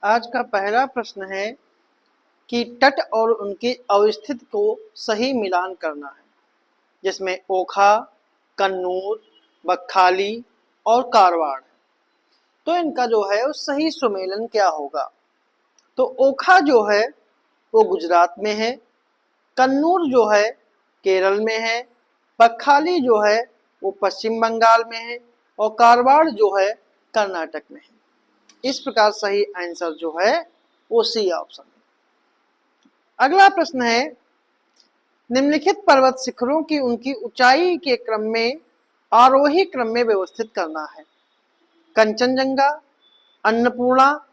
आज का पहला प्रश्न है कि तट और उनकी अवस्थिति को सही मिलान करना है, जिसमें ओखा, कन्नूर, बकहाली और कारवार है। तो इनका जो है वो सही सुमेलन क्या होगा? तो ओखा जो है वो गुजरात में है, कन्नूर जो है केरल में है, बकहाली जो है वो पश्चिम बंगाल में है और कारवार जो है कर्नाटक में है। इस प्रकार सही आंसर जो है वो सी ऑप्शन है। अगला प्रश्न है, निम्नलिखित पर्वत शिखरों की उनकी ऊंचाई के क्रम में आरोही क्रम में व्यवस्थित करना है। कंचनजंगा, अन्नपूर्णा,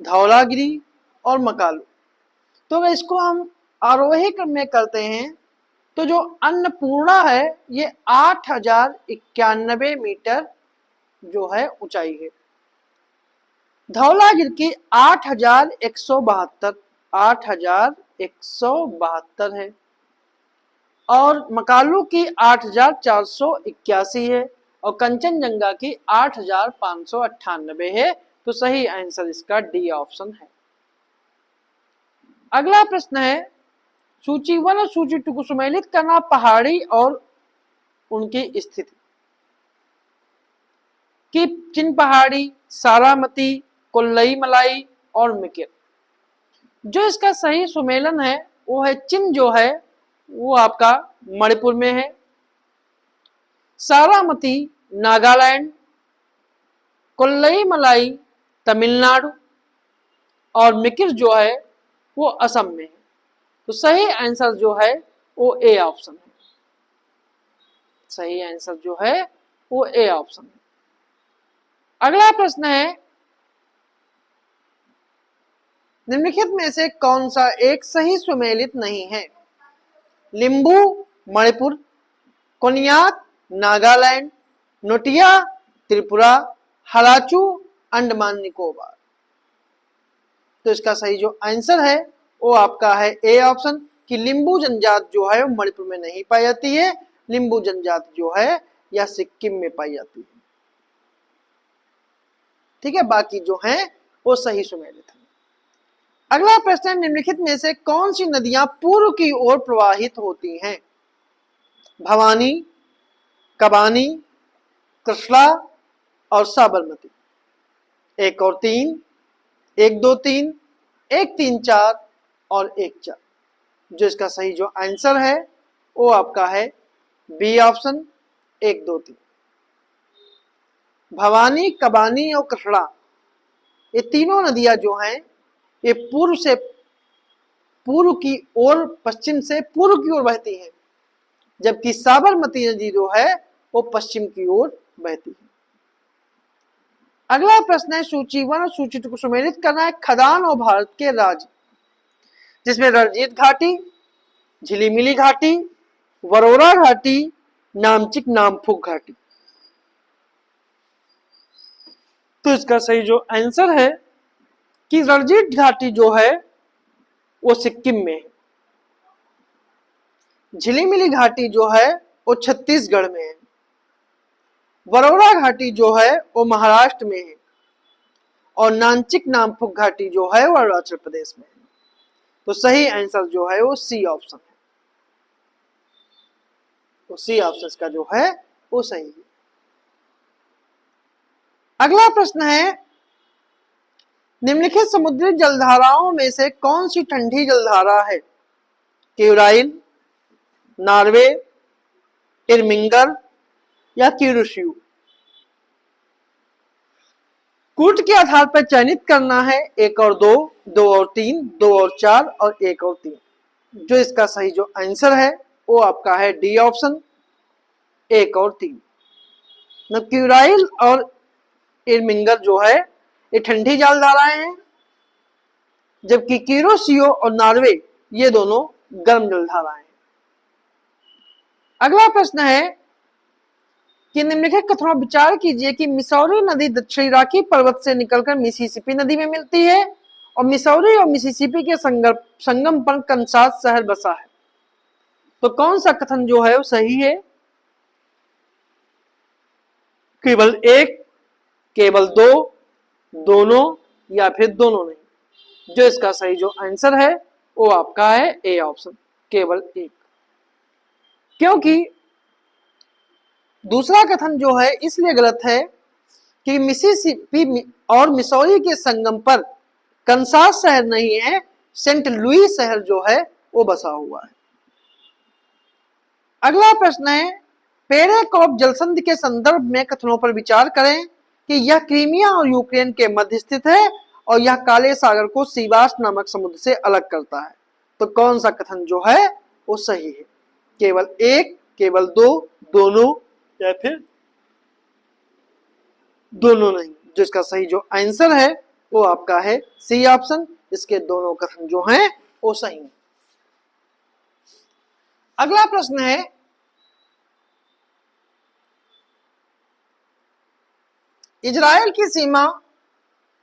धौलागिरी और मकालू। तो अगर इसको हम आरोही क्रम में करते हैं तो जो अन्नपूर्णा है ये 8091 मीटर जो है ऊंचाई है। धौलागिरी की 8172 है और मकालू की 8481 है और कंचनजंगा की 8598 है। तो सही आंसर इसका डी ऑप्शन है। अगला प्रश्न है, सूची 1 और सूची 2 को सुमेलित करना पहाड़ी और उनकी स्थिति। कि चिन पहाड़ी, सारामती, कोल्लई मलाई और मिकिर। जो इसका सही सुमेलन है वो है चिन जो है वो आपका मणिपुर में है, सारामती नागालैंड, कोल्लई मलाई तमिलनाडु और मिकिर जो है वो असम में है। तो सही आंसर जो है वो ए ऑप्शन है। सही आंसर जो है वो ए ऑप्शन है। अगला प्रश्न है, निम्नलिखित में से कौन सा एक सही सुमेलित नहीं है? लिंबू मणिपुर, कोनियाक नागालैंड, नोटिया त्रिपुरा, हलाचू अंडमान निकोबार। तो इसका सही जो आंसर है वो आपका है ए ऑप्शन कि लिंबू जनजात जो है वो मणिपुर में नहीं पाई जाती है। लिंबू जनजात जो है या सिक्किम में पाई जाती है। ठीक है, बाकी जो है वो सही सुमेलित है। अगला प्रश्न, निम्नलिखित में से कौन सी नदियां पूर्व की ओर प्रवाहित होती हैं? भवानी, कबानी, कृष्णा और साबरमती। 1 और 3, 1 2 3, 1 3 4 और 1 4। जो इसका सही जो आंसर है वो आपका है बी ऑप्शन 1 2 3। भवानी, कबानी और कृष्णा ये तीनों नदियां जो हैं ये पूर्व की ओर, पश्चिम से पूर्व की ओर बहती है, जबकि साबरमती नदी जो है वो पश्चिम की ओर बहती है। अगला प्रश्न है, सूची 1 और सूची 2 को सुमेलित करना है खदान और भारत के राज्य, जिसमें रणजीत घाटी, झिलीमिली घाटी, वरोरा घाटी, नामचिक नामफुक घाटी। तो इसका सही जो आंसर है कि रणजीत घाटी जो है वो सिक्किम में है, झिलीमिली घाटी जो है वो छत्तीसगढ़ में है, वरोरा घाटी जो है वो महाराष्ट्र में है और नामचिक नामफुक घाटी जो है वो अरुणाचल प्रदेश में है। तो सही आंसर जो है वो सी ऑप्शन है। तो सी ऑप्शन का जो है वो सही है। अगला प्रश्न है, निम्नलिखित समुद्री जलधाराओं में से कौन सी ठंडी जलधारा है? क्यूराइल, नॉर्वे, इरमिंगर या क्यूरुशियू। कूट के आधार पर चयनित करना है 1 और 2, 2 और 3, 2 और 4 और 1 और 3। जो इसका सही जो आंसर है वो आपका है डी ऑप्शन 1 और 3। क्यूराइल और इरमिंगर जो है ये ठंडी जलधाराएं हैं, जबकि क्यूरोशियो और नॉर्वे ये दोनों गर्म जलधाराएं हैं। अगला प्रश्न है कि निम्नलिखित कथनों पर विचार कीजिए कि मिसौरी नदी दक्षिण इराकी पर्वत से निकलकर मिसिसिपी नदी में मिलती है और मिसौरी और मिसिसिपी के संगम पर कंसास शहर बसा है। तो कौन सा कथन जो है वो सही है? केवल 1, केवल 2, दोनों या फिर दोनों नहीं। जो इसका सही जो आंसर है वो आपका है ए ऑप्शन, केवल एक। क्योंकि दूसरा कथन जो है इसलिए गलत है कि मिसिसिपी और मिसौरी के संगम पर कंसास शहर नहीं है, सेंट लुई शहर जो है वो बसा हुआ है। अगला प्रश्न है, पेरेकॉप जलसंधि के संदर्भ में कथनों पर विचार करें कि यह क्रीमिया और यूक्रेन के मध्य स्थित है और यह काले सागर को सीवास नामक समुद्र से अलग करता है। तो कौन सा कथन जो है वो सही है? केवल एक, केवल दो, दोनों या फिर दोनों नहीं। जो इसका सही जो आंसर है वो आपका है सी ऑप्शन, इसके दोनों कथन जो हैं वो सही है। अगला प्रश्न है, इजराइल की सीमा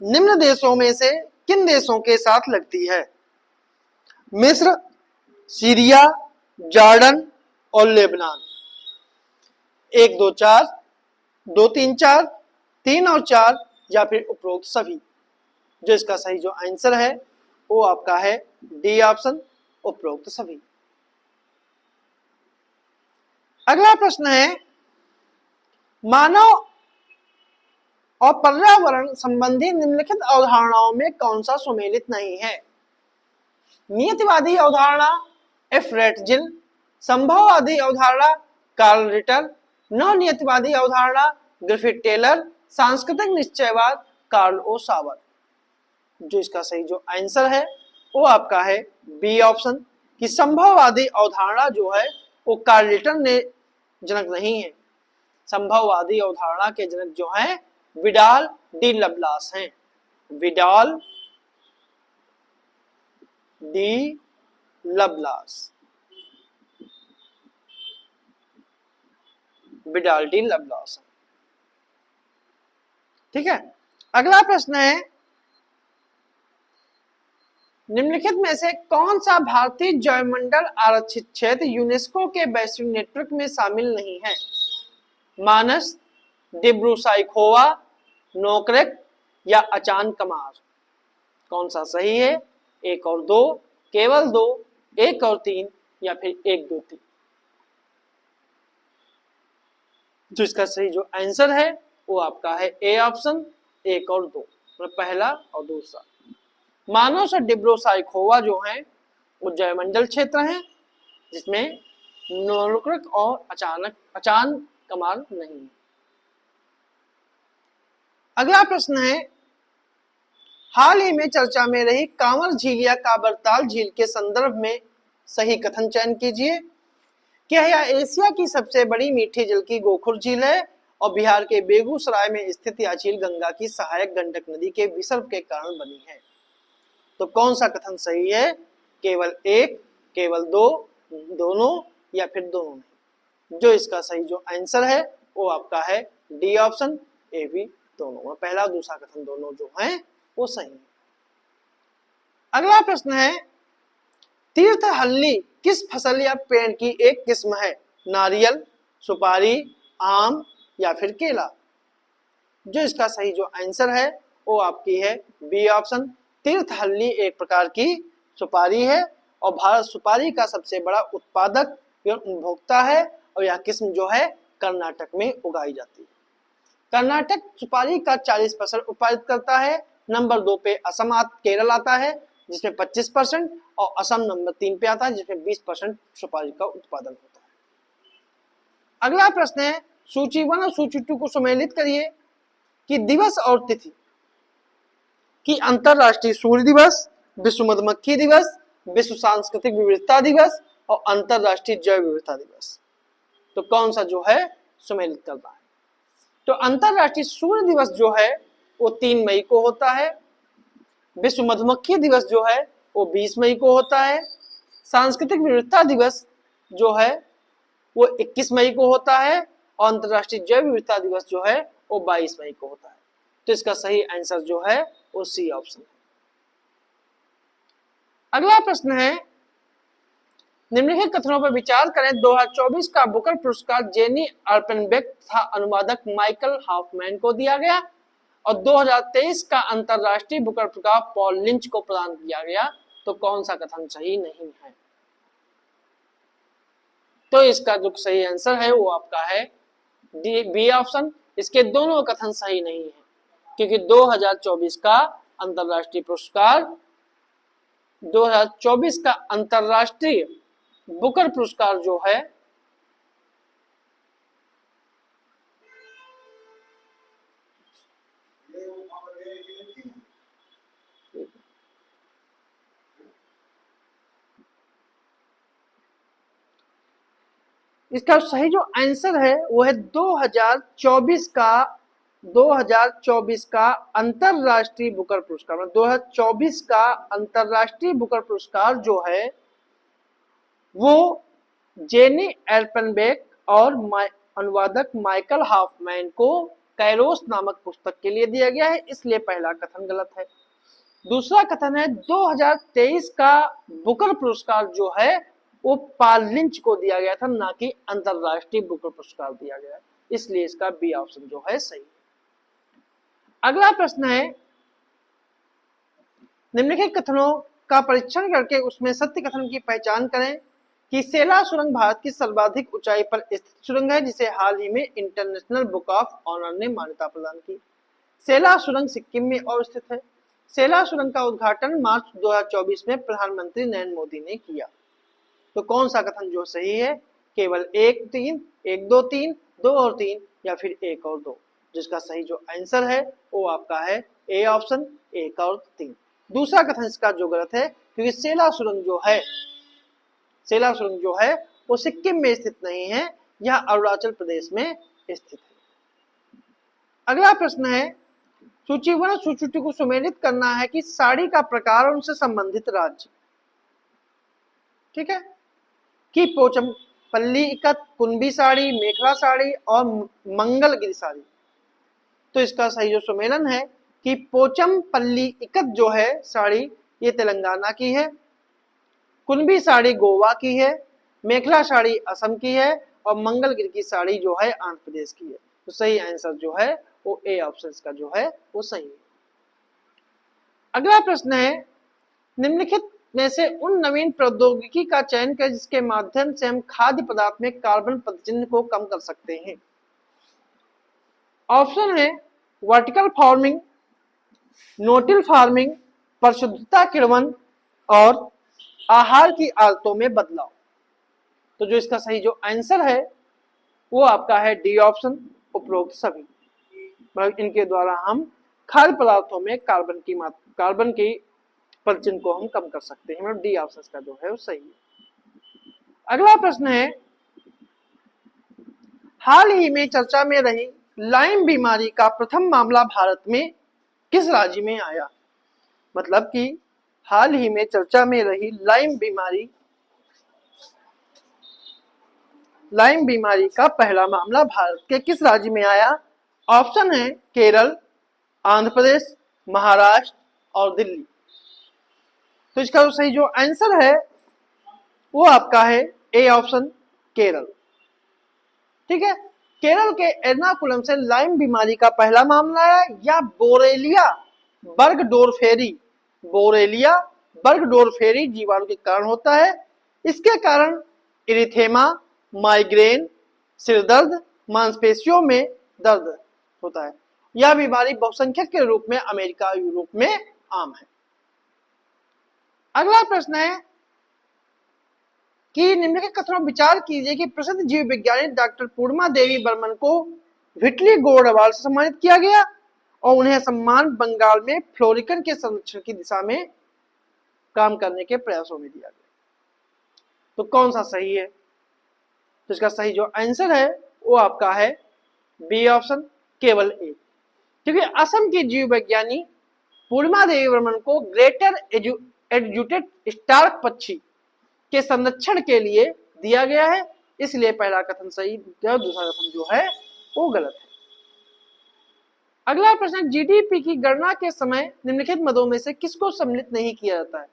निम्न देशों में से किन देशों के साथ लगती है? मिस्र, सीरिया, जॉर्डन और लेबनान। 1 2 4, 2 3 4, 3 और 4 या फिर उपरोक्त सभी। जो इसका सही जो आंसर है वो आपका है डी ऑप्शन, उपरोक्त सभी। अगला प्रश्न है, मानव और पर्यावरण संबंधी निम्नलिखित अवधारणाओं में कौन सा सुमेलित नहीं है? नियतिवादी अवधारणा एफ्रेटजिल, संभववादी अवधारणा कार्ल रिटर, नवनियतिवादी अवधारणा ग्रिफिथ टेलर, सांस्कृतिक निश्चयवाद कार्ल ओ सावर। जो इसका सही जो आंसर है वो आपका है बी ऑप्शन, कि संभववादी अवधारणा जो है वो कार्ल रिटर ने जनक नहीं है। संभववादी अवधारणा के जनक जो हैं विडाल डी लबलास हैं। Vidal de la Blache, Vidal de la Blache. ठीक है। अगला प्रश्न है, निम्नलिखित में से कौन सा भारतीय जैवमंडल आरक्षित क्षेत्र यूनेस्को के वैश्विक नेटवर्क में शामिल नहीं है? मानस, डिब्रूसाइखोवा, नोकरेक या अचान कमार। कौन सा सही है? 1 और 2, केवल 2, 1 और 3 या फिर 1 2 3। जो इसका सही जो आंसर है वो आपका है ए ऑप्शन, 1 और 2, मतलब पहला और दूसरा। मानस और डिब्रूसाइखोवा जो है वो जैवमंडल क्षेत्र हैं जिसमें नोकरेक और अचान कमार नहीं है। अगला प्रश्न है, हाल ही में चर्चा में रही कांवर झील या काबरताल झील के संदर्भ में सही कथन चयन कीजिए। क्या यह एशिया की सबसे बड़ी मीठे जल की गोखुर झील है और बिहार के बेगूसराय में स्थित यह झील गंगा की सहायक गंडक नदी के विसर्ग के कारण बनी है? तो कौन सा कथन सही है? केवल एक, केवल दो, दोनों या फिर दोनों नहीं। जो इसका सही जो आंसर है वो आपका है डी ऑप्शन, ए बी दोनों। पहला दूसरा कथन दोनों जो है वो सही है। अगला प्रश्न है, तीर्थहल्ली किस फसल या पेड़ की एक किस्म है? नारियल, सुपारी, आम या फिर केला। जो इसका सही जो आंसर है वो आपकी है बी ऑप्शन, तीर्थहल्ली एक प्रकार की सुपारी है और भारत सुपारी का सबसे बड़ा उत्पादक एवं उपभोक्ता है और यह किस्म जो है कर्नाटक में उगाई जाती है। कर्नाटक सुपारी का 40% उत्पादित करता है। नंबर 2 पे असम केरल आता है जिसमें 25% और असम नंबर 3 पे आता है जिसमें 20% सुपारी का उत्पादन होता है। अगला प्रश्न है, सूची 1 और सूची 2 को सम्मिलित करिए कि दिवस और तिथि कि अंतरराष्ट्रीय सूर्य दिवस, विश्व मधुमक्खी दिवस, विश्व सांस्कृतिक विविधता दिवस और अंतरराष्ट्रीय जैव विविधता दिवस। तो कौन सा जो है सम्मिलित करना है? तो अंतरराष्ट्रीय सूर्य दिवस जो है वो 3 मई को होता है। विश्व मधुमक्खी दिवस जो है वो 20 मई को होता है। सांस्कृतिक विविधता दिवस जो है वो 21 मई को होता है और अंतरराष्ट्रीय जैव विविधता दिवस जो है वो 22 मई को होता है। तो इसका सही आंसर जो है वो सी ऑप्शन है। अगला प्रश्न है, निम्नलिखित कथनों पर विचार करें। 2024 का बुकर पुरस्कार जेनी अर्पेनबेक तथा अनुवादक माइकल हॉफमैन को दिया गया और 2023 का अंतरराष्ट्रीय बुकर पुरस्कार पॉल लिंच को प्रदान किया गया। तो कौन सा कथन सही नहीं है? तो इसका जो सही आंसर है वो आपका है बी ऑप्शन। इसके दोनों कथन सही नहीं है, क्योंकि 2024 का अंतरराष्ट्रीय पुरस्कार 2024 का अंतरराष्ट्रीय बुकर पुरस्कार जो है इसका सही जो आंसर है वो है 2024 का अंतरराष्ट्रीय बुकर पुरस्कार। 2024 का अंतरराष्ट्रीय बुकर पुरस्कार जो है वो जेनी एल्पेनबेक और अनुवादक माइकल हॉफमैन को कैरोस नामक पुस्तक के लिए दिया गया है, इसलिए पहला कथन गलत है। दूसरा कथन है 2023 का बुकर पुरस्कार जो है वो पॉल लिंच को दिया गया था, ना कि अंतरराष्ट्रीय बुकर पुरस्कार दिया गया, इसलिए इसका बी ऑप्शन जो है सही। अगला प्रश्न है निम्नलिखित कथनों का परीक्षण करके उसमें सत्य कथन की पहचान करें कि सेला सुरंग भारत की सर्वाधिक ऊंचाई पर स्थित सुरंग है, जिसे हाल ही में इंटरनेशनल बुक ऑफ ऑनर ने मान्यता प्रदान की। सेला सुरंग सिक्किम में अवस्थित है। सेला सुरंग का उद्घाटन मार्च 2024 में प्रधानमंत्री नरेंद्र मोदी ने किया। तो कौन सा कथन जो सही है? केवल 1 3 1 2 3 2 और 3 या फिर 1 और 2, जिसका सही जो आंसर है वो आपका है ए ऑप्शन 1 और 3। दूसरा कथन इसका जो गलत है, क्योंकि सेला सुरंग जो है वो सिक्किम में स्थित नहीं है, यह अरुणाचल प्रदेश में स्थित है। अगला प्रश्न है सूचीबद्ध सूची को सुमेलित करना है कि साड़ी का प्रकार और उनसे संबंधित राज्य। ठीक है, कि पोचमपल्ली इकत, कुंभी साड़ी, मेखला साड़ी और मंगलगिरी साड़ी। तो इसका सही जो सुमेलन है कि पोचमपल्ली इकत जो है साड़ी ये तेलंगाना की है, कुंभी साड़ी गोवा की है, मेखला साड़ी असम की है और मंगलगिरी की साड़ी जो है आंध्र प्रदेश की है। तो सही आंसर जो है वो ए ऑप्शन का जो है वो सही है। अगला प्रश्न है निम्नलिखित में से उन नवीन प्रौद्योगिकी का चयन करें जिसके माध्यम से हम खाद्य पदार्थ में कार्बन पदचिह्न को कम कर सकते हैं। ऑप्शन है वर्टिकल फार्मिंग, नोटिल फार्मिंग, परिशुद्धता किण्वन और आहार की आदतों में बदलाव। तो जो इसका सही जो आंसर है वो आपका है डी ऑप्शन, उपरोक्त सभी। मतलब इनके द्वारा हम खाद्य पदार्थों में कार्बन की पदचिह्न को हम कम कर सकते हैं। मतलब डी ऑप्शन का जो है वो सही है। अगला प्रश्न है हाल ही में चर्चा में रही लाइम बीमारी का प्रथम मामला भारत में किस राज्य में आया? मतलब कि हाल ही में चर्चा में रही लाइम बीमारी का पहला मामला भारत के किस राज्य में आया? ऑप्शन है केरल, आंध्र प्रदेश, महाराष्ट्र और दिल्ली। तो इसका जो सही जो आंसर है वो आपका है ए ऑप्शन, केरल। ठीक है, केरल के एर्नाकुलम से लाइम बीमारी का पहला मामला है, या बोरेलिया बर्गडोरफेरी जीवाणु के कारण होता है। इसके कारण इरिथेमा, माइग्रेन, सिरदर्द, मांसपेशियों में दर्द होता है। यह बीमारी बहुसंख्यक के रूप में अमेरिका और यूरोप में आम है। अगला प्रश्न है कि निम्नलिखित कथनों पर विचार कीजिए कि प्रसिद्ध जीव वैज्ञानिक डॉक्टर पूर्णिमा देवी बर्मन को व्हिटली गोल्ड अवार्ड से सम्मानित किया गया और उन्हें सम्मान बंगाल में फ्लोरिकन के संरक्षण की दिशा में काम करने के प्रयासों में दिया गया। तो कौन सा सही है? तो इसका सही जो आंसर है वो आपका है बी ऑप्शन, केवल ए। क्योंकि असम की जीव वैज्ञानी पूर्णिमा देवी बर्मन को ग्रेटर एडजुटेड स्टार्क पक्षी के संरक्षण के लिए दिया गया है, इसलिए पहला कथन सही है, दूसरा कथन जो है वो गलत है। अगला प्रश्न जीडीपी की गणना के समय निम्नलिखित मदों में से किसको सम्मिलित नहीं किया जाता है?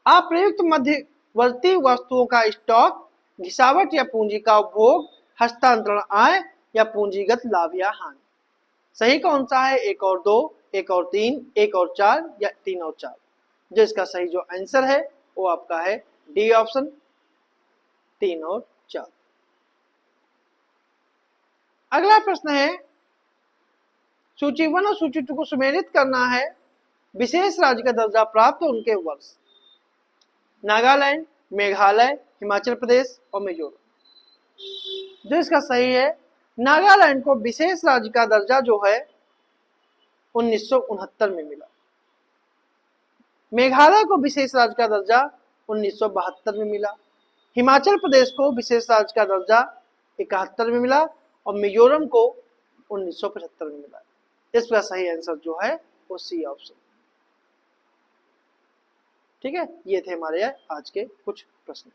अप्रयुक्त मध्यवर्ती वस्तुओं का स्टॉक, घिसावट या पूंजी का उपभोग, हस्तांतरण आय या पूंजीगत लाभ या हानि। सही कौन सा है? 1 और 2, 1 और 3, 1 और 4 या 3 और 4? जो इसका सही जो आंसर है वो आपका है डी ऑप्शन, 3 और 4। अगला प्रश्न है, सूची 1 और सूची 2 को सुमेलित करना है, विशेष राज्य का दर्जा प्राप्त उनके वर्ष। नागालैंड, मेघालय, हिमाचल प्रदेश और मिजोरम। जो इसका सही है, नागालैंड को विशेष राज्य का दर्जा जो है 1969 में मिला। मेघालय को विशेष राज्य का दर्जा 1972 में मिला। हिमाचल प्रदेश को विशेष राज्य का दर्जा 71 में मिला और मिजोरम को 1975 में मिला। इसका सही आंसर जो है वो सी ऑप्शन। ठीक है, ये थे हमारे आज के कुछ प्रश्न।